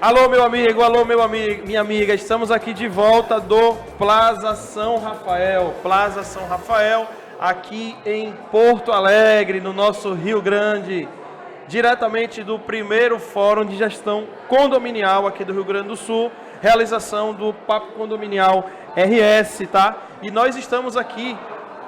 Alô, meu amigo, minha amiga, estamos aqui de volta do Plaza São Rafael. Plaza São Rafael, aqui em Porto Alegre, no nosso Rio Grande, diretamente do primeiro Fórum de Gestão Condominial aqui do Rio Grande do Sul, realização do Papo Condominial RS, tá? E nós estamos aqui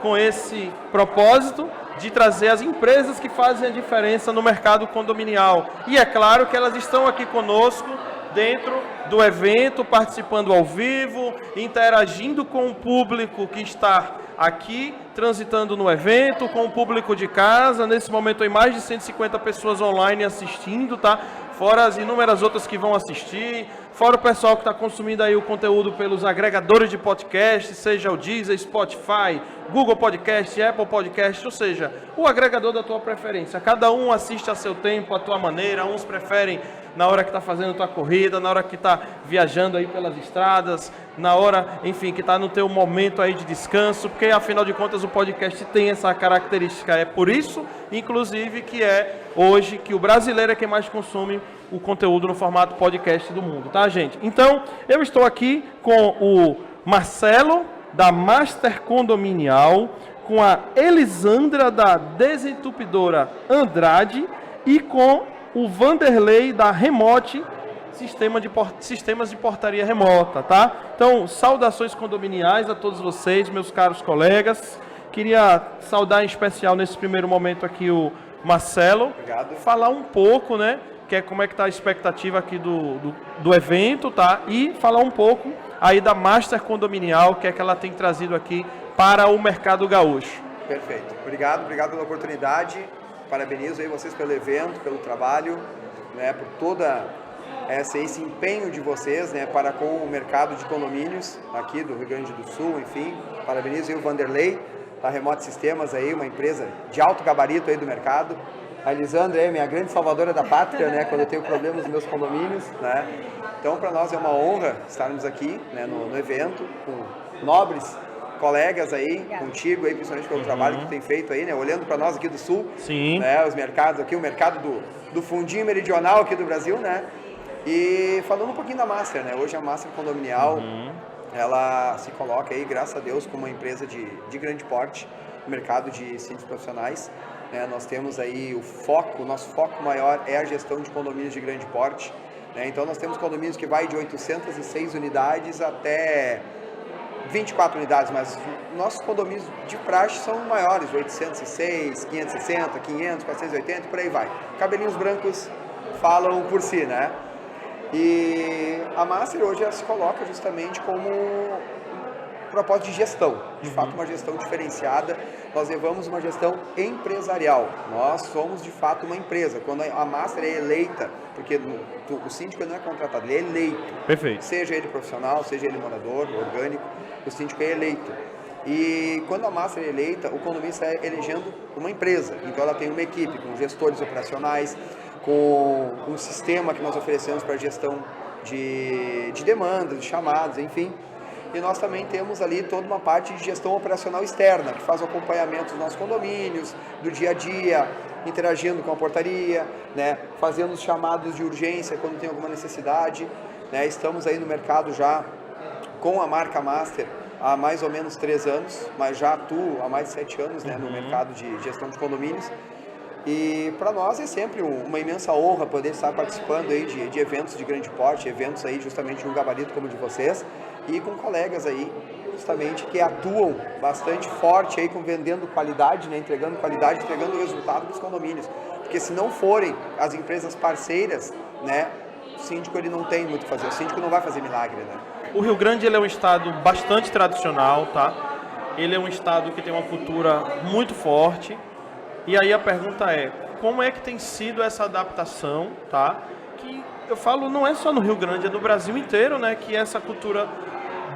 com esse propósito de trazer as empresas que fazem a diferença no mercado condominial. E é claro que elas estão aqui conosco dentro do evento, participando ao vivo, interagindo com o público que está aqui, transitando no evento, com o público de casa. Nesse momento tem mais de 150 pessoas online assistindo, tá? Fora as inúmeras outras que vão assistir, fora o pessoal que está consumindo aí o conteúdo pelos agregadores de podcast, seja o Deezer, Spotify, Google Podcast, Apple Podcast, ou seja, o agregador da tua preferência. Cada um assiste a seu tempo, a tua maneira. Uns preferem na hora que está fazendo a tua corrida, na hora que está viajando aí pelas estradas, na hora, enfim, que está no teu momento aí de descanso, porque afinal de contas o podcast tem essa característica. É por isso, inclusive, que é hoje que o brasileiro é quem mais consome o conteúdo no formato podcast do mundo, tá, gente? Então, eu estou aqui com o Marcelo, da Master Condominial, com a Elisandra, da Desentupidora Andrade, e com o Vanderlei, da Remote, sistemas de portaria remota, tá? Então, saudações condominiais a todos vocês, meus caros colegas. Queria saudar em especial nesse primeiro momento aqui o Marcelo. Obrigado. Falar um pouco, né, que é como é que está a expectativa aqui do evento, tá? E falar um pouco aí da Master Condominial, que é que ela tem trazido aqui para o mercado gaúcho. Perfeito. Obrigado pela oportunidade. Parabenizo aí vocês pelo evento, pelo trabalho, né, por toda esse empenho de vocês, né, para com o mercado de condomínios aqui do Rio Grande do Sul, enfim. Parabenizo aí o Vanderlei, da Remote Sistemas aí, uma empresa de alto gabarito aí do mercado. A Elisandra é minha grande salvadora da pátria, né, quando eu tenho problemas nos meus condomínios, né. Então, para nós é uma honra estarmos aqui, né, no evento, com nobres colegas aí, contigo aí, principalmente pelo trabalho que tu tem feito aí, né, olhando para nós aqui do Sul. Sim. Né, os mercados aqui, o mercado do fundinho meridional aqui do Brasil, né, e falando um pouquinho da Master, né, hoje a Master Condominial, ela se coloca aí, graças a Deus, como uma empresa de grande porte no mercado de síndicos profissionais. Nós temos aí o nosso foco maior é a gestão de condomínios de grande porte, né, então nós temos condomínios que vai de 806 unidades até 24 unidades, mas nossos condomínios de praxe são maiores, 806, 560, 500, 480, por aí vai. Cabelinhos brancos falam por si, né? E a Master hoje ela se coloca justamente como propósito de gestão, de fato uma gestão diferenciada. Nós levamos uma gestão empresarial, nós somos de fato uma empresa. Quando a Master é eleita, porque o síndico não é contratado, ele é eleito. Perfeito. Seja ele profissional, seja ele morador, orgânico, o síndico é eleito. E quando a Master é eleita, o condomínio está elegendo uma empresa, então ela tem uma equipe com gestores operacionais, com um sistema que nós oferecemos para gestão de demandas, de chamados, enfim. E nós também temos ali toda uma parte de gestão operacional externa, que faz o acompanhamento dos nossos condomínios, do dia a dia, interagindo com a portaria, né, fazendo os chamados de urgência quando tem alguma necessidade. Né, estamos aí no mercado já com a marca Master há mais ou menos 3 anos, mas já atuo há mais de 7 anos, né, no mercado de gestão de condomínios. E para nós é sempre uma imensa honra poder estar participando aí de eventos de grande porte, eventos aí justamente de um gabarito como o de vocês, e com colegas aí justamente que atuam bastante forte aí vendendo qualidade, né, entregando qualidade, entregando o resultado dos condomínios. Porque se não forem as empresas parceiras, né, o síndico ele não tem muito o que fazer, o síndico não vai fazer milagre, né? O Rio Grande ele é um estado bastante tradicional, tá? Ele é um estado que tem uma cultura muito forte. E aí a pergunta é, como é que tem sido essa adaptação, tá? Que eu falo, não é só no Rio Grande, é no Brasil inteiro, né? Que essa cultura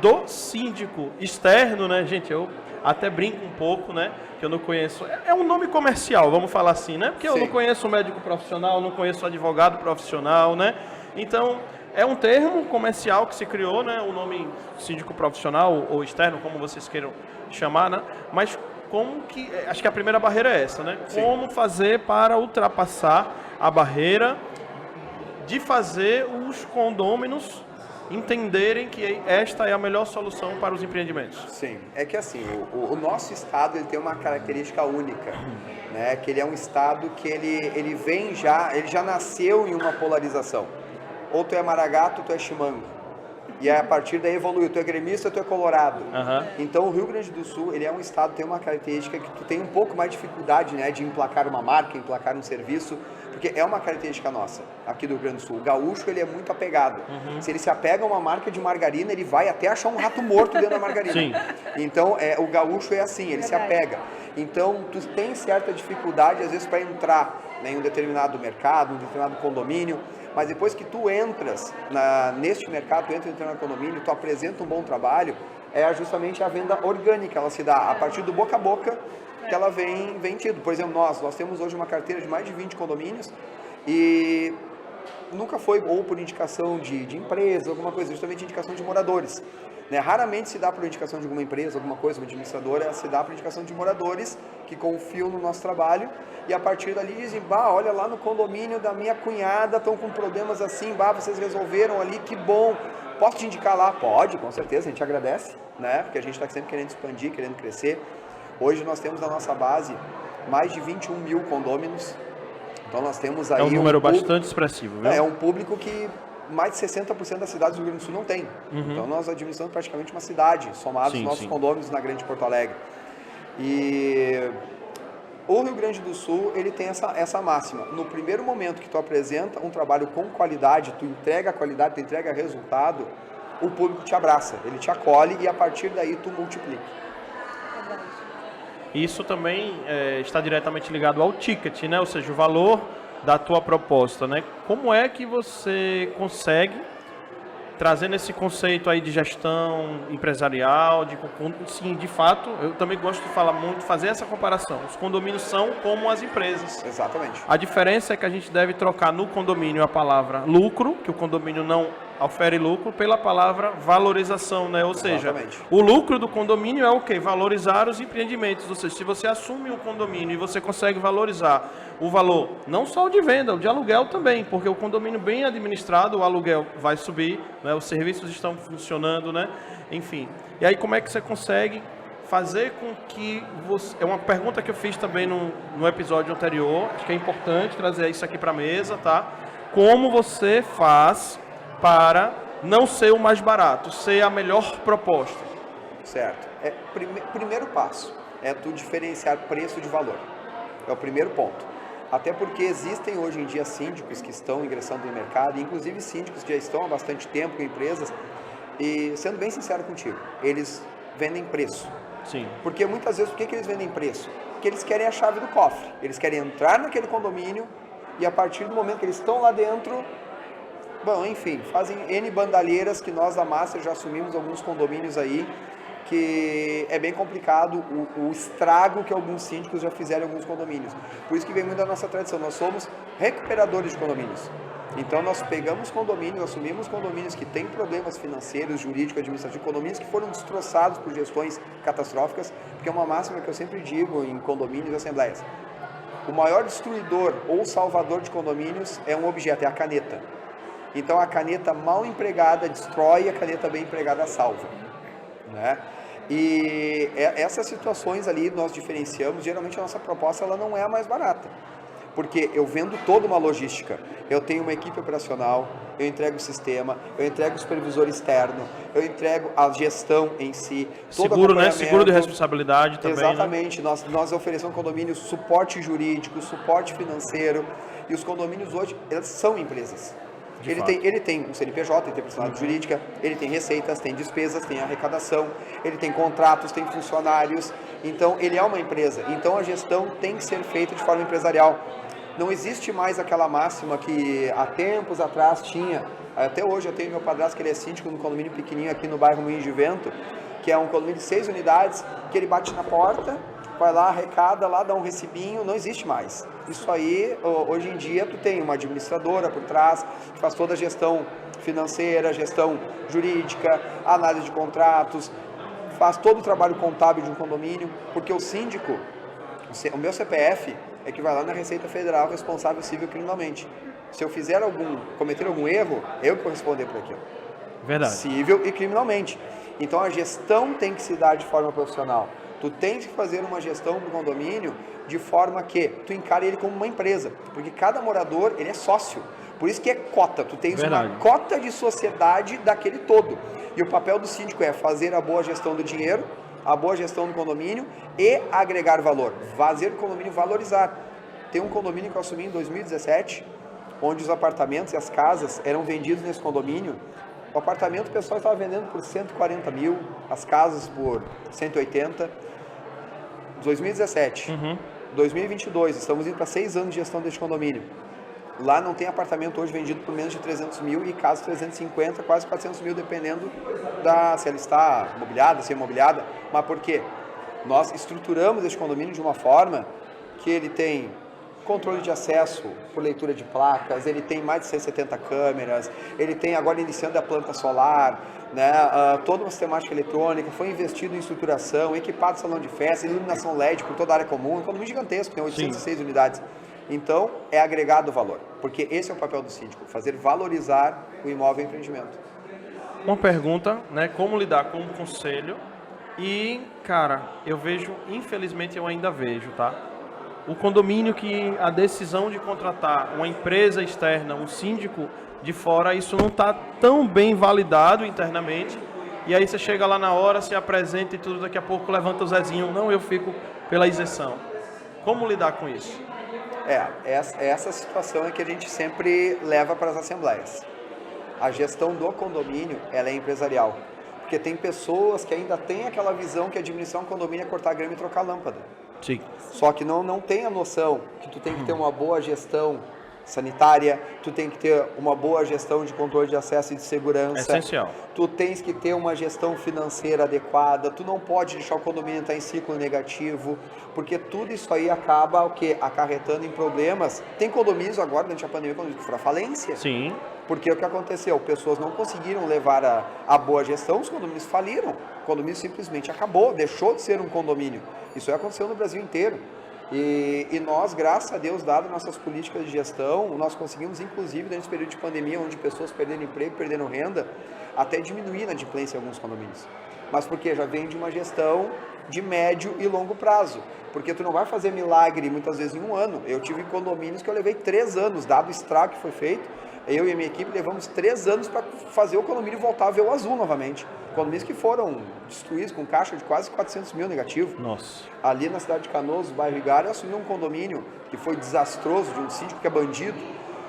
do síndico externo, né? Gente, eu até brinco um pouco, né? Que eu não conheço, é um nome comercial, vamos falar assim, né? Porque eu não conheço médico profissional, não conheço advogado profissional, né? Então, é um termo comercial que se criou, né? O nome síndico profissional ou externo, como vocês queiram chamar, né? Mas como que, acho que a primeira barreira é essa, né? Sim. Como fazer para ultrapassar a barreira de fazer os condôminos entenderem que esta é a melhor solução para os empreendimentos. Sim, é que assim, o nosso estado ele tem uma característica única, né? Que ele é um estado que ele já nasceu em uma polarização. Ou tu é Maragato, ou tu é Chimango. E a partir daí evoluiu, tu é gremista, tu é colorado. Então o Rio Grande do Sul, ele é um estado que tem uma característica que tu tem um pouco mais de dificuldade, né, de emplacar uma marca, emplacar um serviço, porque é uma característica nossa, aqui do Rio Grande do Sul. O gaúcho, ele é muito apegado. Se ele se apega a uma marca de margarina, ele vai até achar um rato morto dentro da margarina. Sim. Então, o gaúcho é assim, ele se apega. Então, tu tem certa dificuldade, às vezes, para entrar, né, em um determinado mercado, um determinado condomínio, mas depois que tu entras neste mercado, tu entra em um determinado condomínio, tu apresenta um bom trabalho, é justamente a venda orgânica, ela se dá a partir do boca a boca, que ela vem tido. Por exemplo, nós temos hoje uma carteira de mais de 20 condomínios e nunca foi ou por indicação de empresa, alguma coisa, justamente indicação de moradores. Né? Raramente se dá por indicação de alguma empresa, alguma coisa, uma administradora, se dá por indicação de moradores que confiam no nosso trabalho e a partir dali dizem, olha lá no condomínio da minha cunhada, estão com problemas assim, vocês resolveram ali, que bom, posso te indicar lá? Pode, com certeza, a gente agradece, né? Porque a gente está sempre querendo expandir, querendo crescer. Hoje nós temos na nossa base mais de 21 mil condôminos, então nós temos aí... É um número bastante expressivo, viu? É um público que mais de 60% das cidades do Rio Grande do Sul não tem. Então nós administramos praticamente uma cidade, somados os nossos condôminos na Grande Porto Alegre. E o Rio Grande do Sul, ele tem essa máxima. No primeiro momento que tu apresenta um trabalho com qualidade, tu entrega qualidade, tu entrega resultado, o público te abraça, ele te acolhe e a partir daí tu multiplica. Isso também está diretamente ligado ao ticket, né? Ou seja, o valor da tua proposta, né? Como é que você consegue, trazendo esse conceito aí de gestão empresarial, sim, de fato, eu também gosto de falar muito, fazer essa comparação. Os condomínios são como as empresas. Exatamente. A diferença é que a gente deve trocar no condomínio a palavra lucro, que o condomínio não ofere lucro, pela palavra valorização, né? Ou seja, o lucro do condomínio é o quê? Valorizar os empreendimentos. Ou seja, se você assume um condomínio e você consegue valorizar o valor, não só o de venda, o de aluguel também, porque o condomínio bem administrado, o aluguel vai subir, né? Os serviços estão funcionando, né? Enfim. E aí como é que você consegue fazer com que você... É uma pergunta que eu fiz também no episódio anterior, acho que é importante trazer isso aqui para a mesa, tá? Como você faz para não ser o mais barato, ser a melhor proposta? Certo. Primeiro passo é tu diferenciar preço de valor. É o primeiro ponto. Até porque existem hoje em dia síndicos que estão ingressando no mercado, inclusive síndicos que já estão há bastante tempo com empresas, e sendo bem sincero contigo, eles vendem preço. Sim. Porque muitas vezes, por que eles vendem preço? Porque eles querem a chave do cofre. Eles querem entrar naquele condomínio e a partir do momento que eles estão lá dentro, enfim, fazem N bandalheiras que nós da Master já assumimos alguns condomínios aí, que é bem complicado o estrago que alguns síndicos já fizeram em alguns condomínios. Por isso que vem muito da nossa tradição, nós somos recuperadores de condomínios. Então nós pegamos condomínios, assumimos condomínios que têm problemas financeiros, jurídicos, administrativos, condomínios que foram destroçados por gestões catastróficas, porque é uma máxima que eu sempre digo em condomínios e assembleias. O maior destruidor ou salvador de condomínios é um objeto, é a caneta. Então a caneta mal empregada destrói, a caneta bem empregada salva, né? E essas situações ali nós diferenciamos. Geralmente a nossa proposta ela não é a mais barata, porque eu vendo toda uma logística, eu tenho uma equipe operacional, eu entrego o sistema, eu entrego o supervisor externo, eu entrego a gestão em si, todo seguro, né? Seguro de responsabilidade também. Exatamente, né? Nós oferecemos condomínios suporte jurídico, suporte financeiro, e os condomínios hoje eles são empresas. Ele tem um CNPJ, ele tem personalidade jurídica, ele tem receitas, tem despesas, tem arrecadação, ele tem contratos, tem funcionários, então ele é uma empresa. Então a gestão tem que ser feita de forma empresarial. Não existe mais aquela máxima que há tempos atrás tinha, até hoje eu tenho meu padrasto que ele é síndico num condomínio pequenininho aqui no bairro Moinhos de Vento, que é um condomínio de 6 unidades, que ele bate na porta, vai lá, arrecada lá, dá um recibinho, não existe mais. Isso aí, hoje em dia, tu tem uma administradora por trás, que faz toda a gestão financeira, gestão jurídica, análise de contratos, faz todo o trabalho contábil de um condomínio, porque o síndico, o meu CPF é que vai lá na Receita Federal responsável civil criminalmente. Se eu cometer algum erro, eu que vou responder por aquilo. Verdade. Civil e criminalmente. Então a gestão tem que se dar de forma profissional. Tu tens que fazer uma gestão do condomínio de forma que tu encare ele como uma empresa, porque cada morador, ele é sócio. Por isso que é cota, tu tens Verdade. uma cota de sociedade daquele todo. E o papel do síndico é fazer a boa gestão do dinheiro, a boa gestão do condomínio e agregar valor, fazer o condomínio valorizar. Tem um condomínio que eu assumi em 2017, onde os apartamentos e as casas eram vendidos nesse condomínio. O apartamento o pessoal estava vendendo por 140 mil, as casas por 180. 2017. 2022, estamos indo para 6 anos de gestão deste condomínio. Lá não tem apartamento hoje vendido por menos de 300 mil e casa 350, quase 400 mil, dependendo se ela está mobiliada, se é imobiliada. Mas por quê? Nós estruturamos este condomínio de uma forma que ele tem controle de acesso por leitura de placas, ele tem mais de 170 câmeras, ele tem agora iniciando a planta solar, né, toda uma sistemática eletrônica, foi investido em estruturação, equipado salão de festa, iluminação LED por toda a área comum, um condomínio gigantesco, tem 806 unidades. Então, é agregado valor, porque esse é o papel do síndico, fazer valorizar o imóvel e empreendimento. Uma pergunta, né, como lidar com o conselho e, cara, eu vejo, infelizmente eu ainda vejo, tá? O condomínio que a decisão de contratar uma empresa externa, um síndico de fora, isso não está tão bem validado internamente. E aí você chega lá na hora, se apresenta e tudo, daqui a pouco levanta o Zezinho, não, eu fico pela isenção. Como lidar com isso? Essa situação é que a gente sempre leva para as assembleias. A gestão do condomínio, ela é empresarial. Porque tem pessoas que ainda têm aquela visão que administrar um condomínio é cortar grama e trocar lâmpada. Sim. Só que não tem a noção que tu tem que ter uma boa gestão sanitária, tu tem que ter uma boa gestão de controle de acesso e de segurança. É essencial. Tu tens que ter uma gestão financeira adequada, tu não pode deixar o condomínio estar em ciclo negativo, porque tudo isso aí acaba o quê? Acarretando em problemas. Tem condomínios agora, durante a pandemia, que foram à falência. Sim. Porque o que aconteceu? Pessoas não conseguiram levar a boa gestão, os condomínios faliram. O condomínio simplesmente acabou, deixou de ser um condomínio. Isso aconteceu no Brasil inteiro. E nós, graças a Deus, dado nossas políticas de gestão, nós conseguimos, inclusive, nesse período de pandemia, onde pessoas perderam emprego, perderam renda, até diminuir a inadimplência em alguns condomínios. Mas por quê? Já vem de uma gestão de médio e longo prazo. Porque tu não vai fazer milagre, muitas vezes, em um ano. Eu tive condomínios que eu levei 3 anos, dado o estrago que foi feito. Eu e a minha equipe levamos 3 anos para fazer o condomínio voltar a ver o azul novamente. Condomínios que foram destruídos com caixa de quase 400 mil negativo. Nossa. Ali na cidade de Canoas, bairro Igará, eu assumi um condomínio que foi desastroso, de um síndico que é bandido.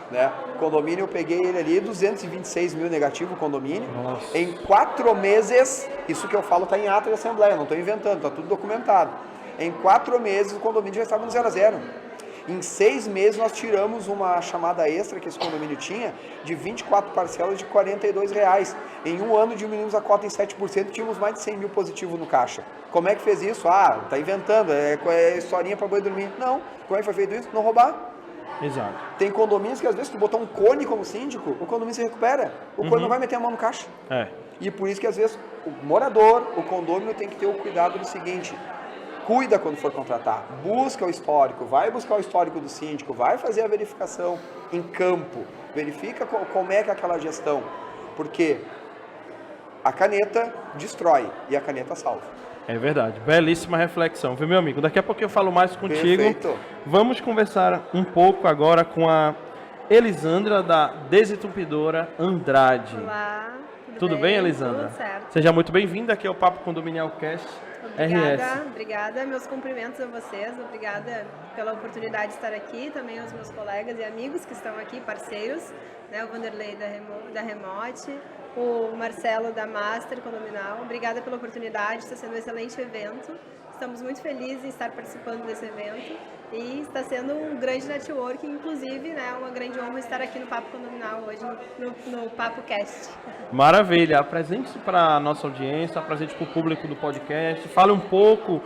Né? O condomínio, eu peguei ele ali, 226 mil negativo o condomínio. Nossa. Em 4 meses, isso que eu falo está em ata de assembleia, não estou inventando, está tudo documentado. Em 4 meses o condomínio já estava no 0 a 0. Em 6 meses nós tiramos uma chamada extra que esse condomínio tinha de 24 parcelas de R$42. Em um ano diminuímos a cota em 7% e tínhamos mais de 100 mil positivos no caixa. Como é que fez isso? Ah, tá inventando, é historinha para boi dormir. Não, como é que foi feito isso? Não roubar. Exato. Tem condomínios que às vezes tu botar um cone como síndico, o condomínio se recupera. O cone não vai meter a mão no caixa. E por isso que às vezes o morador, o condomínio tem que ter o cuidado do seguinte: cuida quando for contratar, busca o histórico, vai buscar o histórico do síndico, vai fazer a verificação em campo, verifica como é que é aquela gestão, porque a caneta destrói e a caneta salva. É verdade, belíssima reflexão, viu, meu amigo? Daqui a pouco eu falo mais contigo. Perfeito. Vamos conversar um pouco agora com a Elisandra, da Desentupidora Andrade. Olá, Tudo bem, Elisandra? Tudo certo. Seja muito bem-vinda aqui ao Papo Condominial Cast RS. Obrigada, meus cumprimentos a vocês, obrigada pela oportunidade de estar aqui, também aos meus colegas e amigos que estão aqui, parceiros, né, o Vanderlei da Remote, o Marcelo da Master Condominal, obrigada pela oportunidade, está sendo um excelente evento, estamos muito felizes em estar participando desse evento e está sendo um grande networking, inclusive, né, uma grande honra estar aqui no Papo Condominal hoje, no Papo Cast. Maravilha, apresente-se para a nossa audiência, apresente para o público do podcast, fale um pouco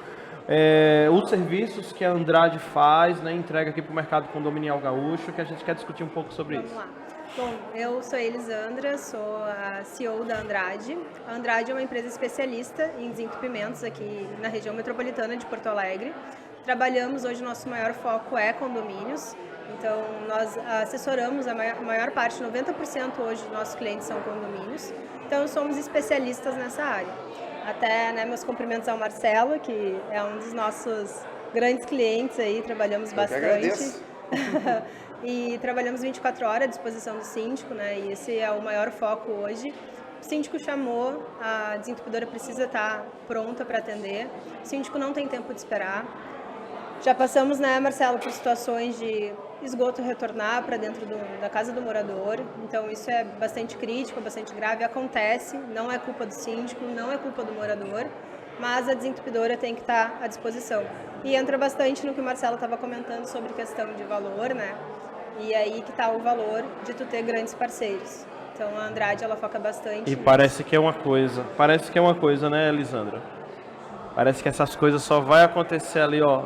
os serviços que a Andrade faz, né, entrega aqui para o mercado condominial gaúcho, que a gente quer discutir um pouco sobre isso. Vamos lá. Bom, eu sou a Elisandra, sou a CEO da Andrade. A Andrade é uma empresa especialista em desentupimentos aqui na região metropolitana de Porto Alegre. Trabalhamos hoje, nosso maior foco é condomínios. Então, nós assessoramos a maior parte, 90% hoje dos nossos clientes são condomínios. Então, somos especialistas nessa área. Até, né, meus cumprimentos ao Marcelo, que é um dos nossos grandes clientes aí, trabalhamos bastante. E trabalhamos 24 horas à disposição do síndico, né? E esse é o maior foco hoje. O síndico chamou, a desentupidora precisa estar pronta para atender. O síndico não tem tempo de esperar. Já passamos, né, Marcelo, por situações de esgoto retornar para dentro da casa do morador. Então, isso é bastante crítico, bastante grave. Acontece, não é culpa do síndico, não é culpa do morador, mas a desentupidora tem que estar à disposição. E entra bastante no que o Marcelo estava comentando sobre questão de valor, né? E aí que está o valor de tu ter grandes parceiros. Então, a Andrade, ela foca bastante E nisso. parece que é uma coisa, né, Elisandra? Parece que essas coisas só vai acontecer ali, ó,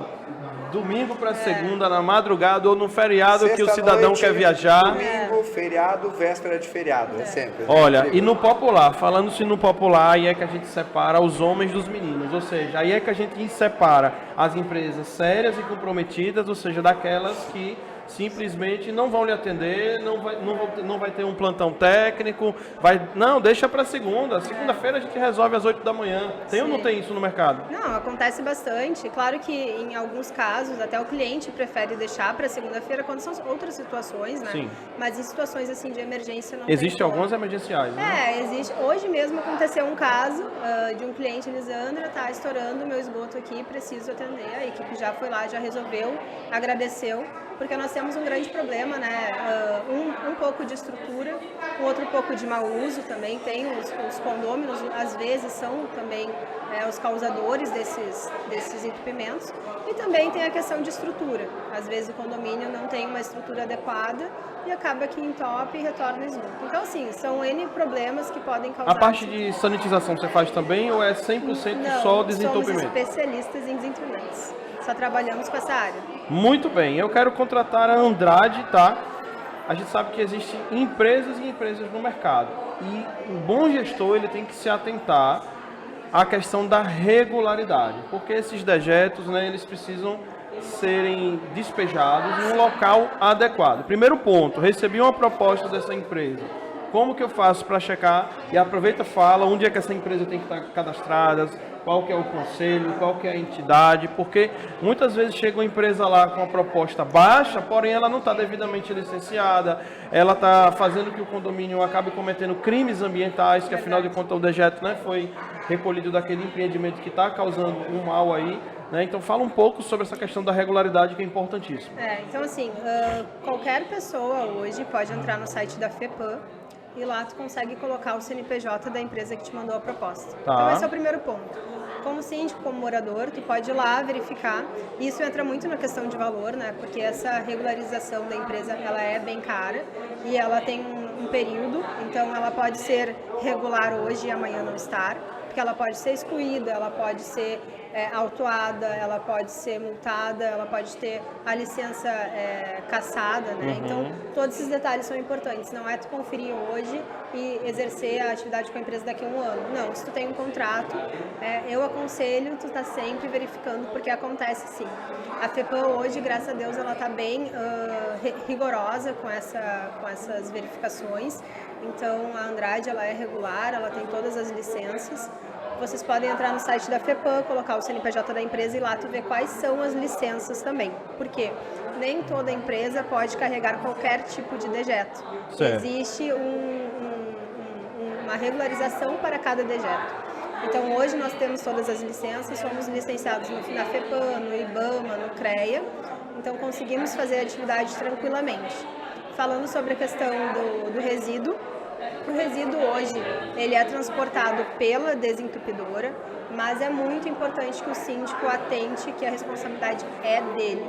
domingo para segunda, na madrugada ou no feriado que o cidadão quer viajar. Domingo, feriado, véspera de feriado, é sempre. Olha, e no popular, falando-se no popular, aí é que a gente separa os homens dos meninos, ou seja, aí é que a gente separa as empresas sérias e comprometidas, ou seja, daquelas que simplesmente não vão lhe atender, não vai ter um plantão técnico, não, deixa para segunda-feira a gente resolve às 8 da manhã. Tem ou não tem isso no mercado? Não, acontece bastante. Claro que em alguns casos até o cliente prefere deixar para segunda-feira quando são outras situações, né? Sim. Mas em situações assim de emergência não Existem tem como. algumas emergenciais, né? Existe. Hoje mesmo aconteceu um caso de um cliente, Elisandra, tá estourando o meu esgoto aqui, preciso atender. A equipe já foi lá, já resolveu, agradeceu, porque nós temos um grande problema, né? Um pouco de estrutura, um outro pouco de mau uso também. Tem os condôminos, às vezes são também os causadores desses entupimentos. E também tem a questão de estrutura. Às vezes o condomínio não tem uma estrutura adequada e acaba que entope e retorna esgoto. Então, assim, são N problemas que podem causar... A parte de sanitização você faz também ou é 100% só desentupimento? Somos especialistas em desentupimentos. Só trabalhamos com essa área. Muito bem, eu quero contratar a Andrade, tá? A gente sabe que existem empresas e empresas no mercado. E o bom gestor, ele tem que se atentar à questão da regularidade. Porque esses dejetos, né, eles precisam serem despejados em um local adequado. Primeiro ponto, recebi uma proposta dessa empresa. Como que eu faço para checar? E aproveita e fala onde é que essa empresa tem que estar cadastrada, qual que é o conselho, qual que é a entidade, porque muitas vezes chega uma empresa lá com uma proposta baixa, porém ela não está devidamente licenciada, ela está fazendo que o condomínio acabe cometendo crimes ambientais, que afinal de contas o dejeto, né, foi recolhido daquele empreendimento que está causando um mal aí. Né? Então fala um pouco sobre essa questão da regularidade, que é importantíssimo. Então assim, qualquer pessoa hoje pode entrar no site da FEPAM e lá tu consegue colocar o CNPJ da empresa que te mandou a proposta. Tá. Então esse é o primeiro ponto. Como síndico, como morador, tu pode ir lá verificar. Isso entra muito na questão de valor, né? Porque essa regularização da empresa, ela é bem cara e ela tem um período. Então ela pode ser regular hoje e amanhã não estar. Porque ela pode ser excluída, ela pode ser autuada, ela pode ser multada, ela pode ter a licença cassada, né? Então, todos esses detalhes são importantes. Não é tu conferir hoje e exercer a atividade com a empresa daqui a um ano. Não, se tu tem um contrato, eu aconselho tu tá sempre verificando, porque acontece sim. A FEPAM hoje, graças a Deus, ela tá bem rigorosa com essas verificações. Então, a Andrade, ela é regular, ela tem todas as licenças. Vocês podem entrar no site da FEPAM, colocar o CNPJ da empresa e lá tu vê quais são as licenças também. Por quê? Nem toda empresa pode carregar qualquer tipo de dejeto. Certo. Existe uma regularização para cada dejeto. Então, hoje nós temos todas as licenças, somos licenciados na FEPAM, no IBAMA, no CREA. Então, conseguimos fazer a atividade tranquilamente. Falando sobre a questão do resíduo, o resíduo hoje ele é transportado pela desentupidora, mas é muito importante que o síndico atente que a responsabilidade é dele,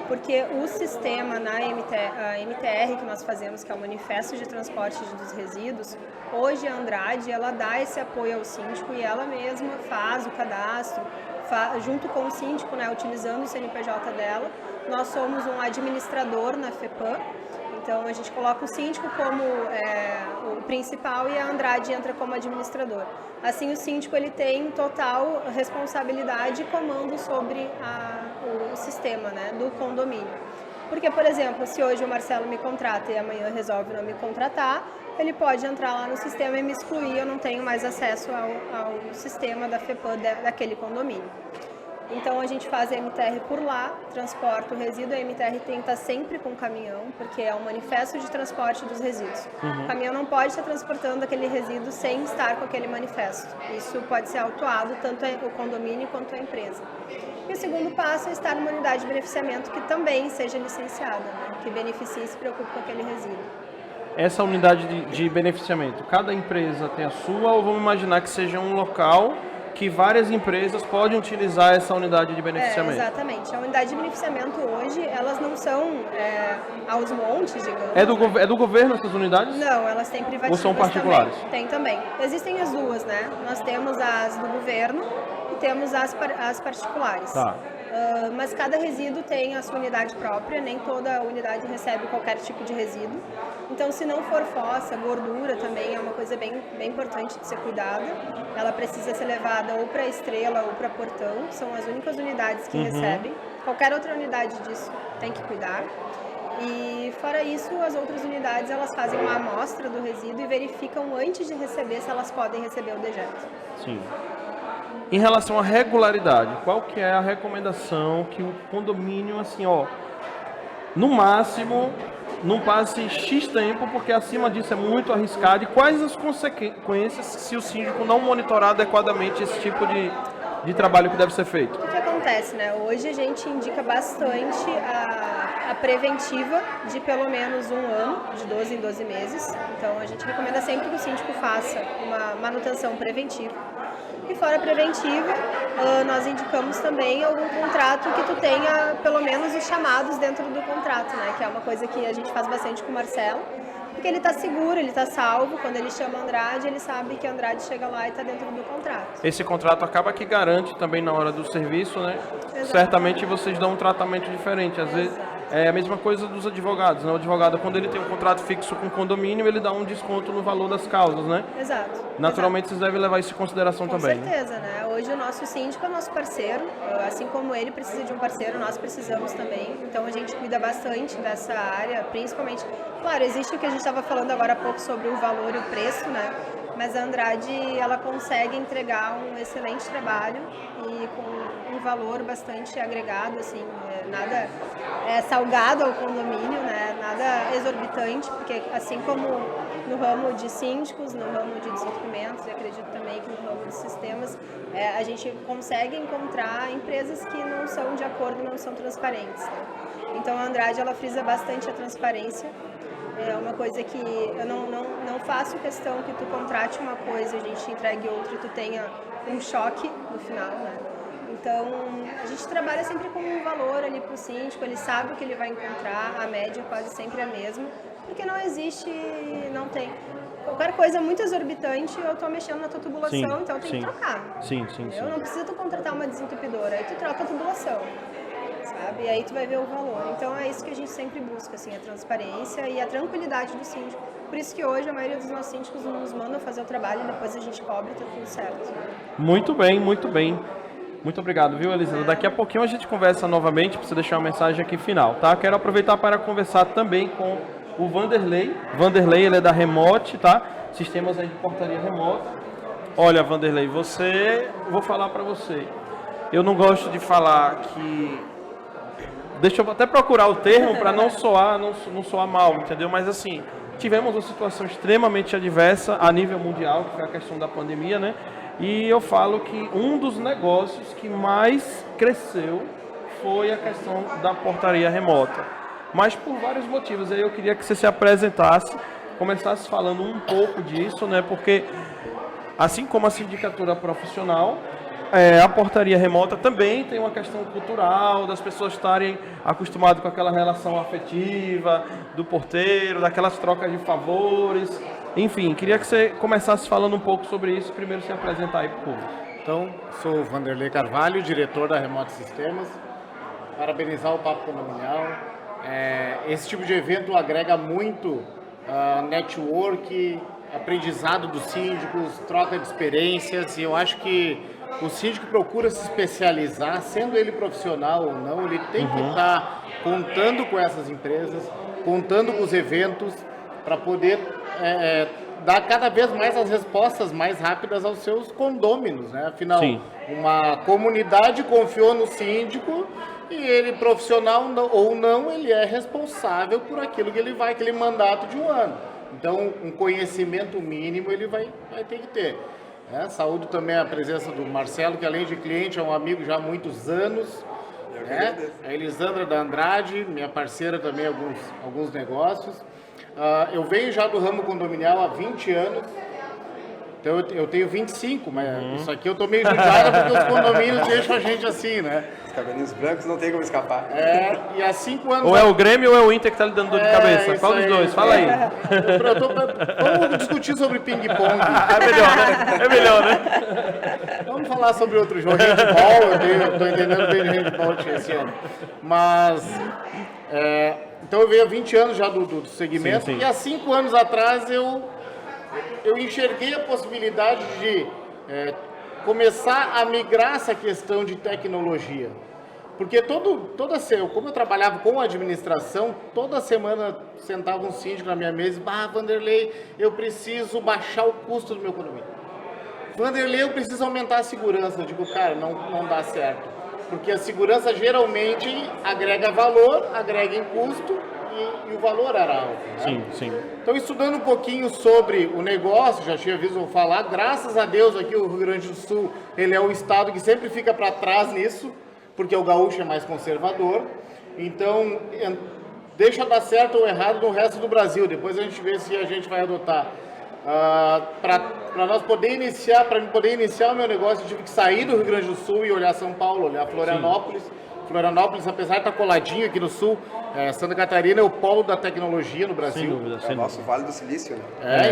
porque o sistema na MTR que nós fazemos, que é o Manifesto de Transporte dos Resíduos, hoje a Andrade ela dá esse apoio ao síndico e ela mesma faz o cadastro, junto com o síndico, né, utilizando o CNPJ dela. Nós somos um administrador na FEPAM. Então, a gente coloca o síndico como o principal e a Andrade entra como administrador. Assim, o síndico ele tem total responsabilidade e comando sobre o sistema, né, do condomínio. Porque, por exemplo, se hoje o Marcelo me contrata e amanhã resolve não me contratar, ele pode entrar lá no sistema e me excluir, eu não tenho mais acesso ao sistema da FEPAM daquele condomínio. Então a gente faz a MTR por lá, transporta o resíduo, a MTR tem que estar sempre com o caminhão, porque é um manifesto de transporte dos resíduos. O caminhão não pode estar transportando aquele resíduo sem estar com aquele manifesto. Isso pode ser autuado tanto o condomínio quanto a empresa. E o segundo passo é estar numa unidade de beneficiamento que também seja licenciada, né? Que beneficie e se preocupe com aquele resíduo. Essa unidade de beneficiamento, cada empresa tem a sua, ou vamos imaginar que seja um local que várias empresas podem utilizar essa unidade de beneficiamento? Exatamente. A unidade de beneficiamento hoje, elas não são aos montes, digamos. É do governo essas unidades? Não, elas têm privativas. Ou são particulares? Também. Tem também. Existem as duas, né? Nós temos as do governo e temos as particulares. Tá. Mas cada resíduo tem a sua unidade própria, nem toda unidade recebe qualquer tipo de resíduo. Então, se não for fossa, gordura também é uma coisa bem importante de ser cuidada. Ela precisa ser levada ou para Estrela ou para Portão, são as únicas unidades que recebem. Qualquer outra unidade disso tem que cuidar. E fora isso, as outras unidades elas fazem uma amostra do resíduo e verificam antes de receber se elas podem receber o dejeto. Sim. Em relação à regularidade, qual que é a recomendação que o condomínio, assim, no máximo, não passe X tempo, porque acima disso é muito arriscado, e quais as consequências se o síndico não monitorar adequadamente esse tipo de trabalho que deve ser feito? O que acontece, né? Hoje a gente indica bastante a preventiva de pelo menos um ano, de 12 em 12 meses. Então a gente recomenda sempre que o síndico faça uma manutenção preventiva. E fora preventiva, nós indicamos também algum contrato que tu tenha pelo menos os chamados dentro do contrato, né? Que é uma coisa que a gente faz bastante com o Marcelo, porque ele está seguro, ele está salvo. Quando ele chama Andrade, ele sabe que Andrade chega lá e está dentro do contrato. Esse contrato acaba que garante também na hora do serviço, né? Exatamente. Certamente vocês dão um tratamento diferente. Às vezes é a mesma coisa dos advogados, né? O advogado, quando ele tem um contrato fixo com o condomínio, ele dá um desconto no valor das causas, né? Exato. Naturalmente vocês devem levar isso em consideração também. Com certeza, né? Hoje o nosso síndico é nosso parceiro, assim como ele precisa de um parceiro, nós precisamos também. Então a gente cuida bastante dessa área, principalmente. Claro, existe o que a gente estava falando agora há pouco sobre o valor e o preço, né? Mas a Andrade, ela consegue entregar um excelente trabalho e com um valor bastante agregado, assim, nada salgado ao condomínio, né? Nada exorbitante, porque assim como no ramo de síndicos, no ramo de desenvolvimentos, e acredito também que no ramo de sistemas, a gente consegue encontrar empresas que não são de acordo, não são transparentes, né? Então a Andrade, ela frisa bastante a transparência. É uma coisa que eu não faço questão que tu contrate uma coisa, a gente entregue outra e tu tenha um choque no final, né? Então, a gente trabalha sempre com um valor ali pro síndico, ele sabe o que ele vai encontrar, a média quase sempre é a mesma, porque não existe, não tem. Qualquer coisa muito exorbitante, eu tô mexendo na tua tubulação, Sim, então eu tenho que trocar. Sim. Eu não preciso tu contratar uma desentupidora, aí tu troca a tubulação. Sabe? E aí tu vai ver o valor. Então é isso que a gente sempre busca, assim, a transparência e a tranquilidade do síndico. Por isso que hoje a maioria dos nossos síndicos nos mandam fazer o trabalho e depois a gente cobra e tá tudo certo. Muito bem, muito bem. Muito obrigado, viu, Elisandra? Daqui a pouquinho a gente conversa novamente, para você deixar uma mensagem aqui final, tá? Quero aproveitar para conversar também com o Vanderlei. Vanderlei, ele é da Remote, tá? Sistemas aí de portaria remota. Olha, Vanderlei, vou falar para você. Eu não gosto de falar que... Deixa eu até procurar o termo para não soar mal, entendeu? Mas assim, tivemos uma situação extremamente adversa a nível mundial, que foi a questão da pandemia, né? E eu falo que um dos negócios que mais cresceu foi a questão da portaria remota. Mas por vários motivos. Aí eu queria que você se apresentasse, começasse falando um pouco disso, né? Porque assim como a sindicatura profissional, a portaria remota também tem uma questão cultural, das pessoas estarem acostumadas com aquela relação afetiva do porteiro, daquelas trocas de favores. Enfim, queria que você começasse falando um pouco sobre isso, primeiro se apresentar aí para o público. Então, sou o Vanderlei Carvalho, diretor da Remote Sistemas. Parabenizar o Papo Condominial. Esse tipo de evento agrega muito network, aprendizado dos síndicos, troca de experiências, e eu acho que o síndico procura se especializar, sendo ele profissional ou não, ele tem que estar contando com essas empresas, contando com os eventos, para poder dar cada vez mais as respostas mais rápidas aos seus condôminos, né? Afinal, Sim. uma comunidade confiou no síndico e ele, profissional ou não, ele é responsável por aquilo que ele vai, aquele mandato de um ano. Então, um conhecimento mínimo ele vai ter que ter. Saúdo também a presença do Marcelo, que além de cliente é um amigo já há muitos anos. A Elisandra da Andrade, minha parceira também em alguns negócios. Eu venho já do ramo condominial há 20 anos. Então eu tenho 25, mas isso aqui eu tô meio judiada porque os condomínios deixam a gente assim, né? Os cabelinhos brancos não tem como escapar. E há 5 anos... Ou é o Grêmio ou é o Inter que tá lhe dando dor de cabeça? Qual dos dois? Fala aí. Vamos discutir sobre ping-pong. É melhor, né? Vamos falar sobre outro jogo, handball. Eu tô entendendo bem de handball esse ano. Mas... então eu venho há 20 anos já do segmento, Sim. e há 5 anos atrás eu enxerguei a possibilidade de começar a migrar essa questão de tecnologia. Porque como eu trabalhava com administração, toda semana sentava um síndico na minha mesa e Vanderlei, eu preciso baixar o custo do meu condomínio. Vanderlei, eu preciso aumentar a segurança. Eu digo, cara, não dá certo. Porque a segurança geralmente agrega valor, agrega em custo e o valor era alto. Né? Sim. Então, estudando um pouquinho sobre o negócio, já tinha visto falar, graças a Deus aqui o Rio Grande do Sul, ele é o estado que sempre fica para trás nisso, porque o gaúcho é mais conservador. Então, deixa dar certo ou errado no resto do Brasil, depois a gente vê se a gente vai adotar. Para nós poder iniciar, o meu negócio, eu tive que sair do Rio Grande do Sul e olhar São Paulo, olhar Florianópolis. Florianópolis, apesar de estar coladinho aqui no sul, Santa Catarina é o polo da tecnologia no Brasil. Sem dúvida. É o nosso Vale do Silício, né?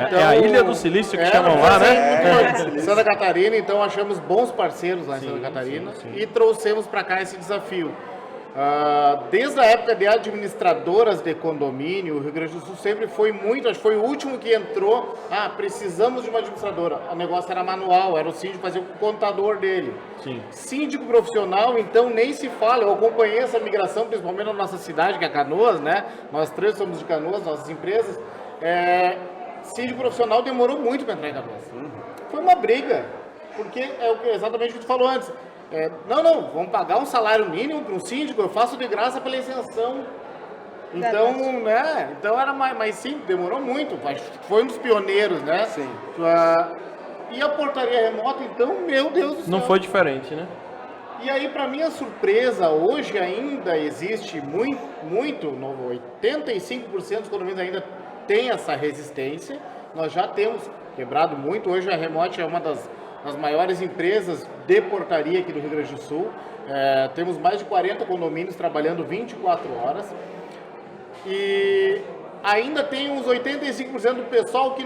Então, é a Ilha do Silício que chamam lá, né? Santa Catarina, então achamos bons parceiros lá em Santa Catarina e trouxemos para cá esse desafio. Desde a época de administradoras de condomínio, o Rio Grande do Sul sempre foi muito, acho que foi o último que entrou, precisamos de uma administradora. O negócio era manual, era o síndico fazer o contador dele. Sim. Síndico profissional, então nem se fala, eu acompanhei essa migração, principalmente na nossa cidade, que é Canoas, né? Nós 3 somos de Canoas, nossas empresas. Síndico profissional demorou muito para entrar em Canoas. Foi uma briga, porque exatamente o que tu falou antes. Não, vamos pagar um salário mínimo para um síndico, eu faço de graça pela isenção. Então, né? Então era mais simples, demorou muito, foi um dos pioneiros, né? Sim. E a portaria remota, então, meu Deus do céu. Não foi diferente, né? E aí, para minha surpresa, hoje ainda existe 85% dos condomínios ainda tem essa resistência. Nós já temos quebrado muito, hoje a Remote é uma das maiores empresas de portaria aqui do Rio Grande do Sul. Temos mais de 40 condomínios trabalhando 24 horas. E ainda tem uns 85% do pessoal que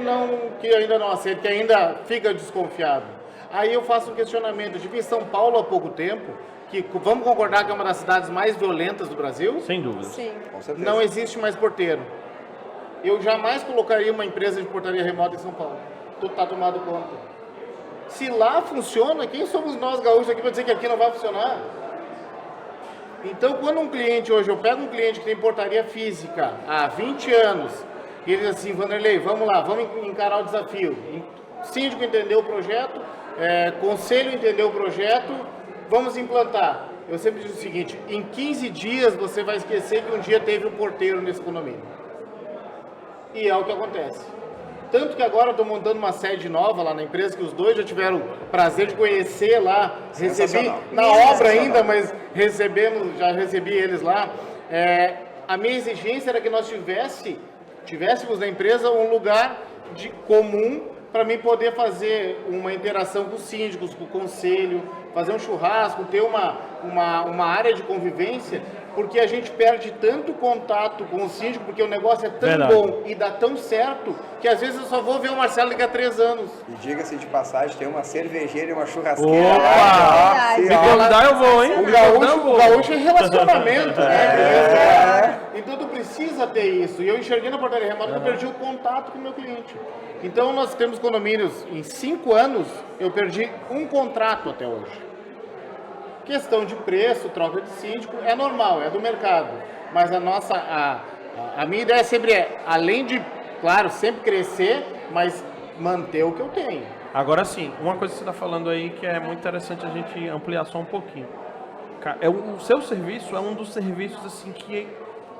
ainda não aceita, que ainda fica desconfiado. Aí eu faço um questionamento. Eu estive em São Paulo há pouco tempo, que vamos concordar que é uma das cidades mais violentas do Brasil? Sem dúvida. Sim. Com certeza. Não existe mais porteiro. Eu jamais colocaria uma empresa de portaria remota em São Paulo. Tudo está tomado conta. Se lá funciona, quem somos nós gaúchos aqui para dizer que aqui não vai funcionar? Então, quando eu pego um cliente que tem portaria física há 20 anos, e ele diz assim, Vanderlei, vamos lá, vamos encarar o desafio. Síndico entendeu o projeto, conselho entendeu o projeto, vamos implantar. Eu sempre digo o seguinte, em 15 dias você vai esquecer que um dia teve um porteiro nesse condomínio. E é o que acontece. Tanto que agora eu estou montando uma sede nova lá na empresa, que os dois já tiveram o prazer de conhecer lá. Recebi na obra ainda, mas já recebi eles lá. A minha exigência era que nós tivéssemos na empresa um lugar comum para mim poder fazer uma interação com os síndicos, com o conselho, fazer um churrasco, ter uma área de convivência porque a gente perde tanto contato com o síndico, porque o negócio é tão Verdade. bom e dá tão certo, que às vezes eu só vou ver o Marcelo daqui a 3 anos. E diga-se de passagem, tem uma cervejeira e uma churrasqueira. Opa! Sim, Me ó. convidar eu vou, hein? O Me convidar eu vou. gaúcho é relacionamento, né? Então tu precisa ter isso. E eu enxerguei na portaria remota que eu perdi o contato com o meu cliente. Então nós temos condomínios, em 5 anos, eu perdi um contrato até hoje. Questão de preço, troca de síndico, é normal, é do mercado. Mas a minha ideia sempre é, além de, claro, sempre crescer, mas manter o que eu tenho. Agora sim, uma coisa que você está falando aí que é muito interessante a gente ampliar só um pouquinho. O seu serviço é um dos serviços assim que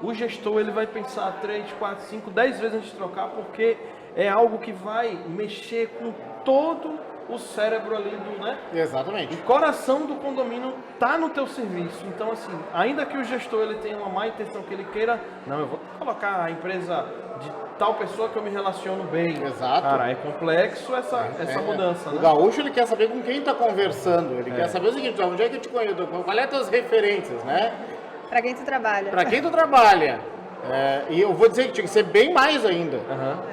o gestor ele vai pensar 3, 4, 5, 10 vezes antes de trocar, porque é algo que vai mexer com todo o cérebro ali do, né? Exatamente. O coração do condomínio tá no teu serviço. Então, assim, ainda que o gestor ele tenha uma má intenção que ele queira, não, eu vou colocar a empresa de tal pessoa que eu me relaciono bem. Exato. Cara, é complexo essa mudança, O né? gaúcho ele quer saber com quem está conversando. Ele quer saber o seguinte: onde é que eu te conheço? Qual é as tuas referências, né? Para quem tu trabalha. Para quem tu trabalha. E eu vou dizer que tinha que ser bem mais ainda.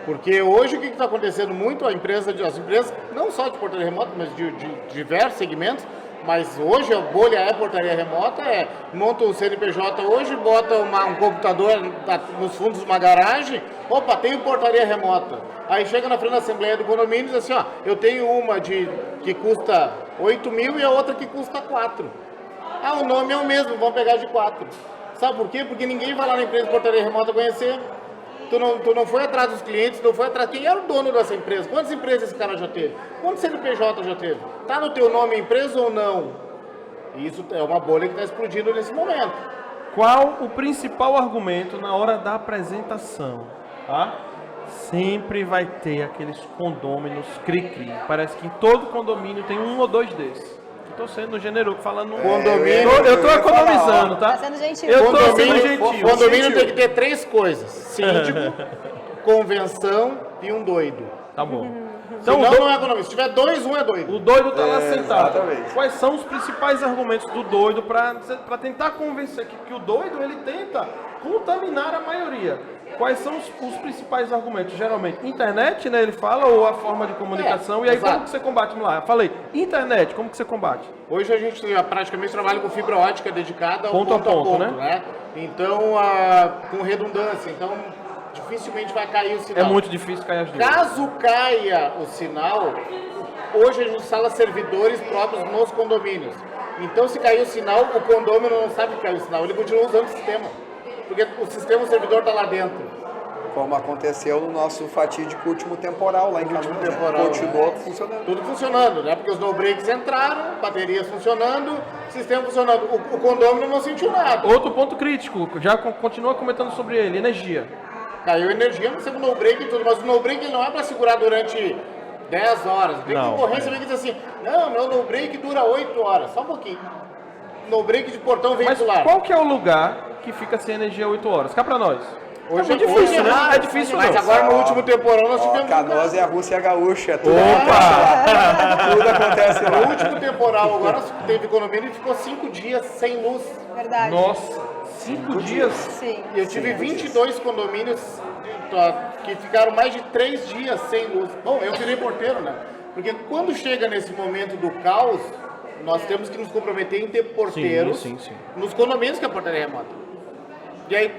Porque hoje o que está acontecendo muito, as empresas, não só de portaria remota, mas de diversos segmentos, mas hoje a bolha é portaria remota, monta um CNPJ hoje, bota um computador nos fundos de uma garagem, opa, tem portaria remota. Aí chega na frente da Assembleia do Condomínio e diz assim, ó, eu tenho uma que custa 8 mil e a outra que custa 4. Ah, o nome é o mesmo, vamos pegar de 4. Sabe por quê? Porque ninguém vai lá na empresa de portaria remota conhecer. Tu não foi atrás dos clientes, não foi atrás. Quem era o dono dessa empresa? Quantas empresas esse cara já teve? Quantos CNPJ já teve? Tá no teu nome a empresa ou não? Isso é uma bolha que está explodindo nesse momento. Qual o principal argumento na hora da apresentação? Tá? Sempre vai ter aqueles condôminos cri-cri. Parece que em todo condomínio tem um ou dois desses. Estou sendo generoso, falando Condomínio. Eu estou economizando, tá? Tá sendo gentil. Eu estou sendo Condomínio, gentil. condomínio tem que ter 3 coisas: síndico, convenção e um doido. Tá bom. Então, Senão não é economista. Se tiver 2, um é doido. o doido está lá sentado. exatamente. Quais são os principais argumentos do doido para tentar convencer que o doido ele tenta contaminar a maioria? Quais são os principais argumentos? Geralmente, internet, né, ele fala, ou a forma de comunicação. E aí, exato. como que você combate? Vamos lá, eu falei, internet, como que você combate? Hoje a gente praticamente trabalha com fibra ótica dedicada ao Ponto a ponto, né? Então, com redundância. Então, dificilmente vai cair o sinal. É muito difícil cair as duas. Caso caia o sinal, hoje a gente instala servidores próprios nos condomínios. Então, se cair o sinal, o condômino não sabe que caiu o sinal, ele continua usando o sistema. Porque o servidor está lá dentro. Como aconteceu no nosso fatídico último temporal lá em Canoas, né? temporal, Continuou né? funcionando. Tudo funcionando, né? Porque os no-breaks entraram, baterias funcionando, sistema funcionando. O condômino não sentiu nada. Outro ponto crítico, já continua comentando sobre ele, energia. Caiu energia, não sei o no-break e tudo, mas o no-break ele não é para segurar durante 10 horas. Tem Não, concorrência que diz assim, não, meu no-break dura 8 horas, só um pouquinho. No-break de portão Mas veicular. qual que é o lugar que fica sem energia 8 horas? Cá pra nós. Hoje é muito difícil, né? raro, É difícil mas não. agora no último temporão nós Ó, tivemos... Canoas é a Rússia gaúcha, tudo Opa! tudo acontece No lá. último temporal, agora teve economia e ficou 5 dias sem luz. Verdade. Nossa, 5 dias? Sim. E eu tive 22 condomínios que ficaram mais de 3 dias sem luz. Bom, eu virei porteiro, né? Porque quando chega nesse momento do caos, nós temos que nos comprometer em ter porteiros sim. nos condomínios que é a portaria remota. E aí,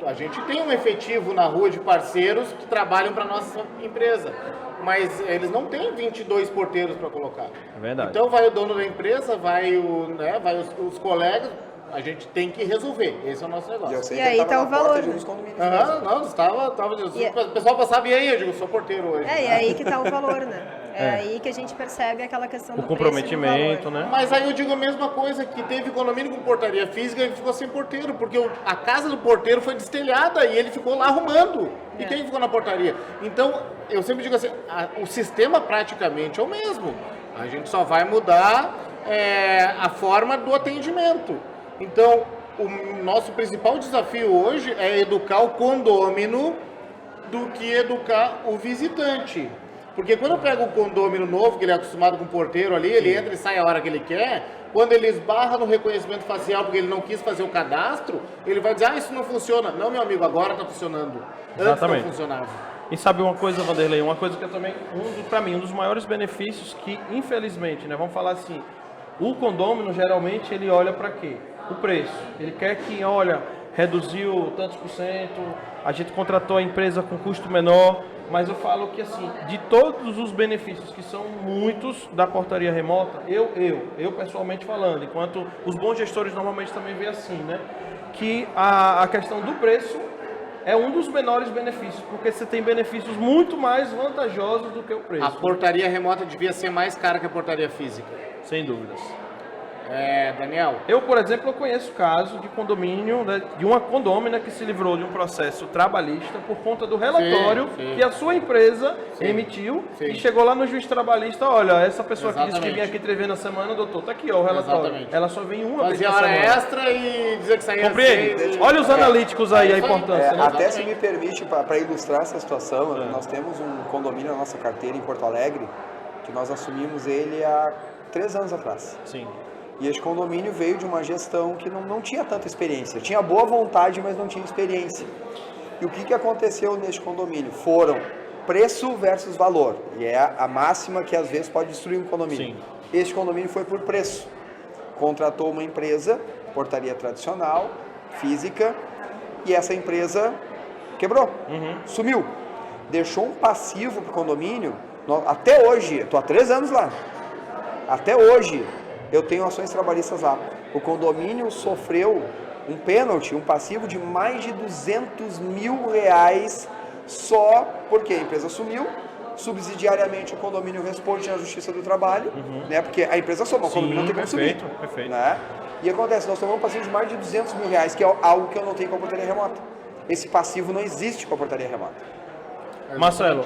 a gente tem um efetivo na rua de parceiros que trabalham para nossa empresa, mas eles não têm 22 porteiros para colocar. É verdade. Então vai o dono da empresa, vai os colegas, a gente tem que resolver. Esse é o nosso E negócio. eu sei E que aí eu tava tá na o porta valor, de né? uns condomínios Aham, mesmo. não, estava. O pessoal passava, e aí, eu digo, sou porteiro hoje. E aí que tá o valor, né? É aí que a gente percebe aquela questão do O preço e do comprometimento, valor. né? Mas aí eu digo a mesma coisa, que teve condomínio com portaria física e ficou sem porteiro, porque a casa do porteiro foi destelhada e ele ficou lá arrumando. E quem ficou na portaria? Então, eu sempre digo assim, o sistema praticamente é o mesmo. A gente só vai mudar a forma do atendimento. Então, o nosso principal desafio hoje é educar o condômino do que educar o visitante. Porque quando eu pego o condômino novo, que ele é acostumado com o porteiro ali, ele entra e sai a hora que ele quer, quando ele esbarra no reconhecimento facial porque ele não quis fazer o cadastro, ele vai dizer, isso não funciona. Não, meu amigo, agora está funcionando. Antes Exatamente. não funcionava. E sabe uma coisa, Vanderlei? Uma coisa que eu também, para mim, um dos maiores benefícios que, infelizmente, né, vamos falar assim, o condômino, geralmente, ele olha para quê? O preço. Ele quer que, olha, reduziu tantos por cento, a gente contratou a empresa com custo menor, mas eu falo que, assim, de todos os benefícios, que são muitos da portaria remota, eu pessoalmente falando, enquanto os bons gestores normalmente também veem assim, né, que a questão do preço é um dos menores benefícios, porque você tem benefícios muito mais vantajosos do que o preço. A portaria remota devia ser mais cara que a portaria física. Sem dúvidas. Daniel? Eu, por exemplo, eu conheço caso de condomínio, né, de uma condômina que se livrou de um processo trabalhista por conta do relatório que a sua empresa emitiu e chegou lá no juiz trabalhista, olha, essa pessoa que disse que vinha aqui 3 vezes na semana, doutor, tá aqui ó, o relatório. Exatamente. Ela só vem uma vez na hora semana. extra e dizer que saía Compreende? Olha os analíticos aí, a importância. Né? Até se me permite, para ilustrar essa situação, nós temos um condomínio na nossa carteira em Porto Alegre, que nós assumimos ele há 3 anos atrás. Sim. E esse condomínio veio de uma gestão que não tinha tanta experiência. Tinha boa vontade, mas não tinha experiência. E o que aconteceu nesse condomínio? Foram preço versus valor. E é a máxima que às vezes pode destruir um condomínio. Sim. Este condomínio foi por preço. Contratou uma empresa, portaria tradicional, física, e essa empresa quebrou, sumiu. Deixou um passivo para o condomínio. Até hoje, estou há 3 anos lá. Até hoje, eu tenho ações trabalhistas lá. O condomínio sofreu um pênalti, um passivo de mais de R$200 mil só porque a empresa sumiu. Subsidiariamente o condomínio responde na Justiça do Trabalho, né? Porque a empresa soma, o condomínio não tem como sumir. Perfeito. Né? E acontece, nós tomamos um passivo de mais de R$200 mil, que é algo que eu não tenho com a portaria remota. Esse passivo não existe com a portaria remota. Marcelo,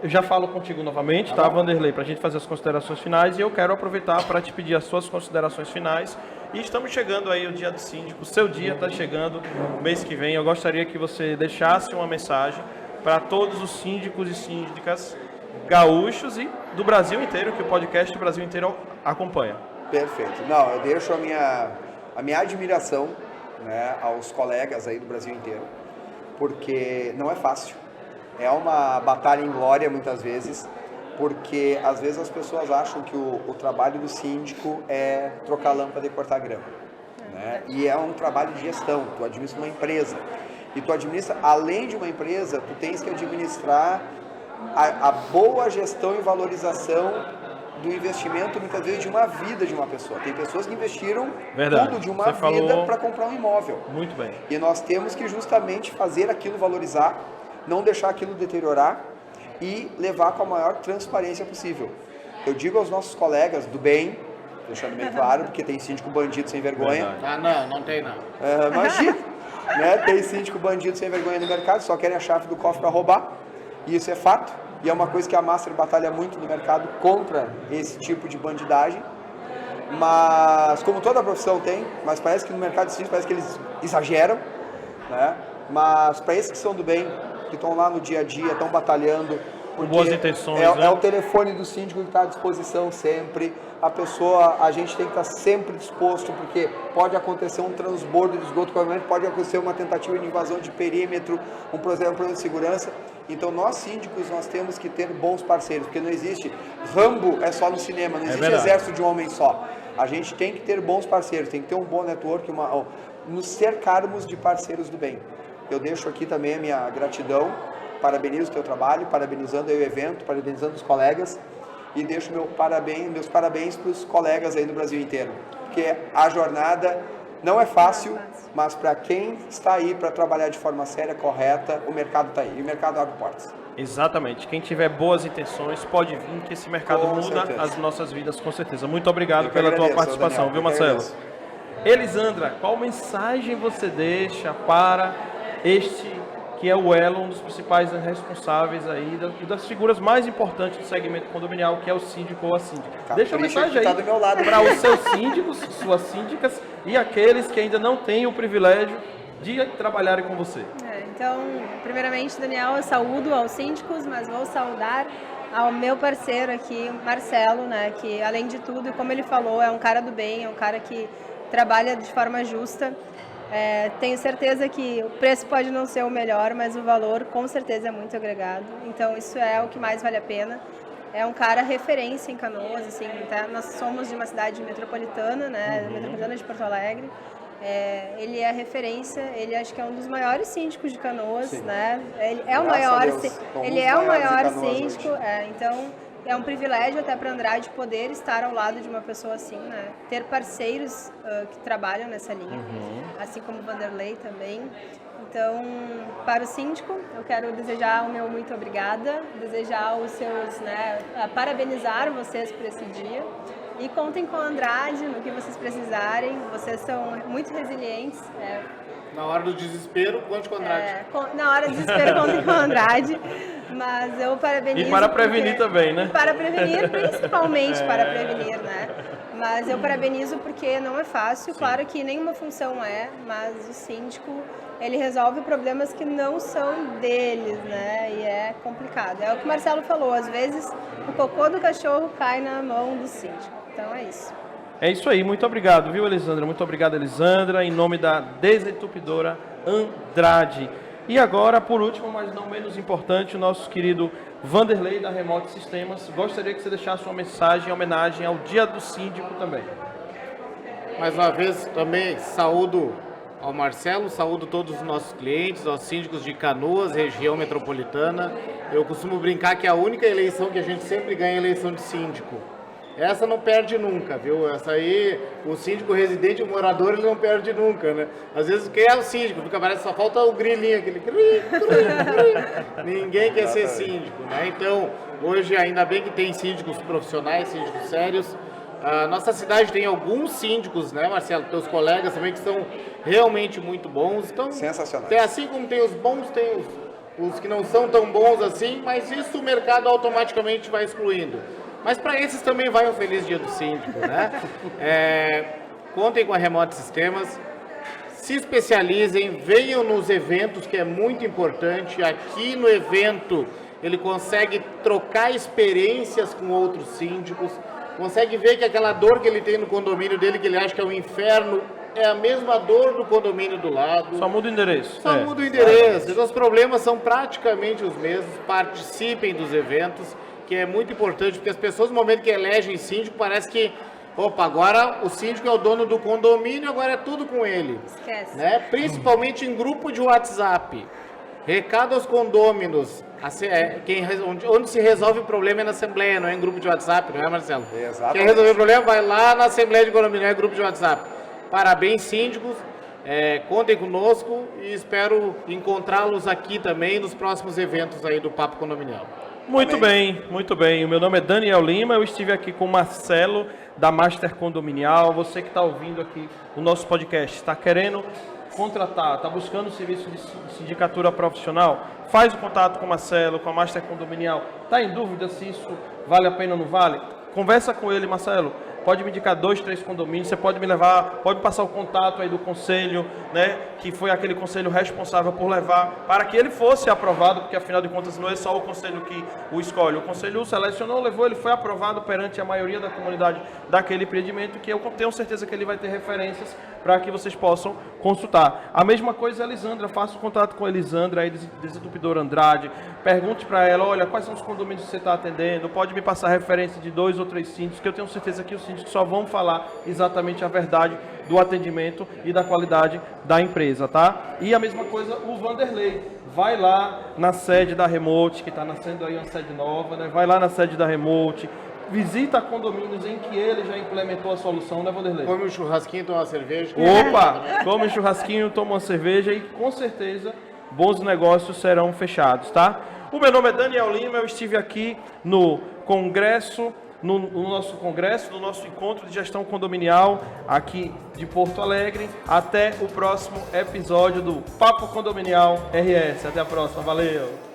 eu já falo contigo novamente, tá, Vanderlei, para a gente fazer as considerações finais, e eu quero aproveitar para te pedir as suas considerações finais. E estamos chegando aí o dia do síndico, o seu dia está chegando mês que vem. Eu gostaria que você deixasse uma mensagem para todos os síndicos e síndicas gaúchos e do Brasil inteiro, que o podcast do Brasil inteiro acompanha. Perfeito. Não, eu deixo a minha admiração, né, aos colegas aí do Brasil inteiro, porque não é fácil. É uma batalha em glória muitas vezes, porque às vezes as pessoas acham que o trabalho do síndico é trocar lâmpada e cortar grama, né? E é um trabalho de gestão, tu administra uma empresa. E tu administra, além de uma empresa, tu tens que administrar a boa gestão e valorização do investimento, muitas vezes, de uma vida de uma pessoa. Tem pessoas que investiram tudo de uma vida para comprar um imóvel. Muito bem. E nós temos que justamente fazer aquilo valorizar, não deixar aquilo deteriorar e levar com a maior transparência possível. Eu digo aos nossos colegas do bem, deixando bem claro, porque tem síndico bandido sem vergonha. Verdade. Não tem não. Imagina, né? Tem síndico bandido sem vergonha no mercado, só querem a chave do cofre para roubar. E isso é fato. E é uma coisa que a Master batalha muito no mercado contra esse tipo de bandidagem. Mas, como toda profissão tem, mas parece que no mercado de síndico parece que eles exageram, né? Mas para esses que são do bem, que estão lá no dia a dia, estão batalhando, com boas intenções, é o telefone do síndico que está à disposição sempre. A pessoa, a gente tem que estar sempre disposto, porque pode acontecer um transbordo de esgoto, pode acontecer uma tentativa de invasão de perímetro, um problema de segurança. Então nós síndicos, nós temos que ter bons parceiros, porque não existe Rambo é só no cinema, não existe exército de um homem só. A gente tem que ter bons parceiros, tem que ter um bom network, nos cercarmos de parceiros do bem. Eu deixo aqui também a minha gratidão, parabenizo o teu trabalho, parabenizando aí o evento, parabenizando os colegas, e deixo meus parabéns para os colegas aí do Brasil inteiro, porque a jornada não é fácil, mas para quem está aí para trabalhar de forma séria, correta, o mercado está aí, e o mercado abre portas. Exatamente. Quem tiver boas intenções pode vir, que esse mercado muda as nossas vidas, com certeza. Muito obrigado pela tua participação, Daniel, viu, Marcelo? Elisandra, qual mensagem você deixa para este que é o elo, um dos principais responsáveis aí, das figuras mais importantes do segmento condominial, que é o síndico ou a síndica? Deixa uma mensagem aí para os seus síndicos, suas síndicas e aqueles que ainda não têm o privilégio de trabalharem com você. Então, primeiramente, Daniel, eu saúdo aos síndicos, mas vou saudar ao meu parceiro aqui, Marcelo, né, que além de tudo, como ele falou, é um cara do bem, é um cara que trabalha de forma justa. Tenho certeza que o preço pode não ser o melhor, mas o valor com certeza é muito agregado. Então isso é o que mais vale a pena. É um cara referência em Canoas, assim, tá? Nós somos de uma cidade metropolitana, né, metropolitana de Porto Alegre. Ele é referência, ele acho que é um dos maiores síndicos de Canoas, Sim. né? Ele é o Graças maior, a Deus, ele é o maior Canoas síndico, hoje. então é um privilégio até para Andrade poder estar ao lado de uma pessoa assim, né? Ter parceiros que trabalham nessa linha, assim como o Vanderlei também. Então, para o síndico, eu quero desejar o meu muito obrigada, desejar os seus, né, parabenizar vocês por esse dia. E contem com a Andrade no que vocês precisarem, vocês são muito resilientes. Na hora do desespero, conte com o Andrade. Na hora do desespero, contem com a Andrade. Mas eu parabenizo. E para prevenir também, né? Para prevenir, principalmente para prevenir, né? Mas eu parabenizo porque não é fácil. Sim. Claro que nenhuma função mas o síndico, ele resolve problemas que não são deles, né? E é complicado. É o que o Marcelo falou, às vezes o cocô do cachorro cai na mão do síndico. Então é isso. É isso aí, muito obrigado, viu, Elisandra? Muito obrigado, Elisandra, em nome da Desentupidora Andrade. E agora, por último, mas não menos importante, o nosso querido Vanderlei da Remote Sistemas. Gostaria que você deixasse uma mensagem em homenagem ao Dia do Síndico também. Mais uma vez, também saúdo ao Marcelo, saúdo todos os nossos clientes, aos síndicos de Canoas, região metropolitana. Eu costumo brincar que a única eleição que a gente sempre ganha é a eleição de síndico. Essa não perde nunca, viu? Essa aí, o síndico residente, o morador, ele não perde nunca, né? Às vezes, quem é o síndico? Fica, parece só falta o grilinho, aquele... Ninguém quer ser síndico, né? Então, hoje, ainda bem que tem síndicos profissionais, síndicos sérios. A nossa cidade tem alguns síndicos, né, Marcelo? Teus colegas também que são realmente muito bons. Então, sensacionais. Assim como tem os bons, tem os que não são tão bons assim, mas isso o mercado automaticamente vai excluindo. Mas para esses também vai um feliz dia do síndico, né? Contem com a Remote Sistemas, se especializem, venham nos eventos, que é muito importante. Aqui no evento ele consegue trocar experiências com outros síndicos, consegue ver que aquela dor que ele tem no condomínio dele, que ele acha que é um inferno, é a mesma dor do condomínio do lado. Só muda o endereço. Só muda o endereço. Então, os problemas são praticamente os mesmos. Participem dos eventos, que é muito importante, porque as pessoas, no momento que elegem síndico, parece que, opa, agora o síndico é o dono do condomínio, agora é tudo com ele. Esquece. Né? Principalmente em grupo de WhatsApp. Recado aos condôminos. Onde se resolve o problema é na Assembleia, não é em grupo de WhatsApp, não é, Marcelo? Exatamente. Quem resolver o problema vai lá na Assembleia de Condomínio, não é grupo de WhatsApp. Parabéns, síndicos. Contem conosco e espero encontrá-los aqui também nos próximos eventos aí do Papo Condominial. Muito bem, muito bem. O meu nome é Daniel Lima, eu estive aqui com o Marcelo, da Master Condominial. Você que está ouvindo aqui o nosso podcast, está querendo contratar, está buscando serviço de sindicatura profissional, faz o contato com o Marcelo, com a Master Condominial. Está em dúvida se isso vale a pena ou não vale? Conversa com ele, Marcelo. Pode me indicar 2, 3 condomínios, você pode me levar, pode passar o contato aí do conselho, né, que foi aquele conselho responsável por levar, para que ele fosse aprovado, porque afinal de contas não é só o conselho que o escolhe, o conselho o selecionou, levou, ele foi aprovado perante a maioria da comunidade daquele empreendimento, que eu tenho certeza que ele vai ter referências para que vocês possam consultar. A mesma coisa, Elisandra, faça o contato com a Elisandra, aí, Desentupidora Andrade, pergunte para ela, olha, quais são os condomínios que você está atendendo, pode me passar referência de 2 ou 3 síndicos, que eu tenho certeza que os síndicos só vão falar exatamente a verdade do atendimento e da qualidade da empresa, tá? E a mesma coisa o Vanderlei, vai lá na sede da Remote, que está nascendo aí uma sede nova, né? Vai lá na sede da Remote, visita condomínios em que ele já implementou a solução, né, Vanderlei? Come um churrasquinho, toma uma cerveja. Opa! Come um churrasquinho, toma uma cerveja e com certeza bons negócios serão fechados, tá? O meu nome é Daniel Lima, eu estive aqui no congresso, no nosso encontro de gestão condominial aqui de Porto Alegre. Até o próximo episódio do Papo Condominial RS. Até a próxima, valeu!